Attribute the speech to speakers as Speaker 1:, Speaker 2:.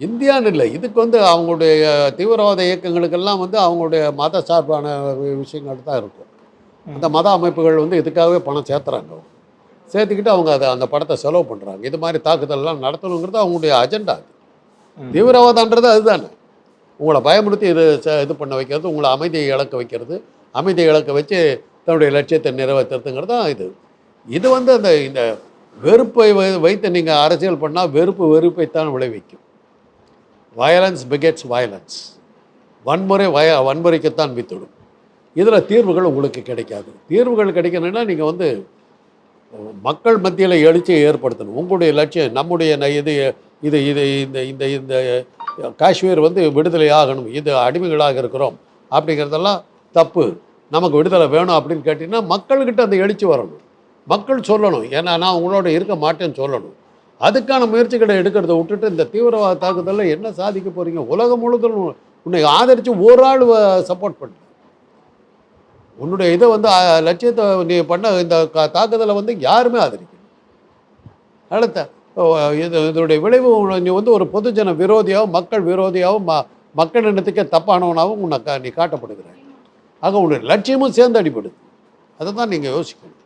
Speaker 1: இந்தியான்னு இல்லை, இதுக்கு வந்து அவங்களுடைய தீவிரவாத இயக்கங்களுக்கெல்லாம் வந்து அவங்களுடைய மத சார்பான விஷயங்கள் தான் இருக்கும். அந்த மத அமைப்புகள் வந்து இதுக்காகவே பணம் சேர்த்துறாங்க. சேர்த்துக்கிட்டு அவங்க அதை அந்த படத்தை செலவு பண்ணுறாங்க. இது மாதிரி தாக்குதல்லாம் நடத்தணுங்கிறது அவங்களுடைய அஜெண்டா. அது தீவிரவாதன்றது அதுதானே. உங்களை பயமுறுத்தி இது பண்ண வைக்கிறது, உங்களை அமைதியை இழக்க வைக்கிறது, அமைதியை இழக்க வச்சு தன்னுடைய லட்சியத்தை நிறைவேற்றுறதுங்கிறது தான் இது. இது வந்து அந்த இந்த வெறுப்பை வைத்து நீங்கள் அரசியல் பண்ணால் வெறுப்பைத்தான் விளைவிக்கும். Violence bigots violence. வன்முறை வன்முறைக்குத்தான் வித்துடும். இதில் தீர்வுகள் உங்களுக்கு கிடைக்காது. தீர்வுகள் கிடைக்கணும்னா நீங்கள் வந்து மக்கள் மத்தியில் எழுச்சியை ஏற்படுத்தணும். உங்களுடைய லட்சியம் நம்முடைய இது இது இது இந்த இந்த இந்த காஷ்மீர் வந்து விடுதலை ஆகணும், இது அடிமைகளாக இருக்கிறோம் அப்படிங்கிறதெல்லாம் தப்பு, நமக்கு விடுதலை வேணும் அப்படின்னு கேட்டிங்கன்னா மக்கள்கிட்ட அந்த எழுச்சி வரணும். மக்கள் சொல்லணும், ஏன்னா நான் உங்களோட இருக்க மாட்டேன்னு சொல்லணும். அதுக்கான முயற்சிகளை எடுக்கிறத விட்டுட்டு இந்த தீவிரவாத தாக்குதலில் என்ன சாதிக்க போகிறீங்க? உலகம் முழுதும் உன்னை ஆதரித்து ஒரு ஆள் சப்போர்ட் பண்ணு. உன்னுடைய இதை வந்து லட்சியத்தை நீ பண்ண இந்த தாக்குதலை வந்து யாருமே ஆதரிக்கணும். அடுத்த இதனுடைய விளைவு நீ வந்து ஒரு பொதுஜன விரோதியாகவும் மக்கள் விரோதியாகவும் மக்கள் இனத்துக்கே தப்பானவனாகவும் நீ காட்டப்படுகிறாய். ஆக உன்னுடைய லட்சியமும் சேர்ந்து அடிபடுது. அதை தான் நீங்கள் யோசிக்கணும்.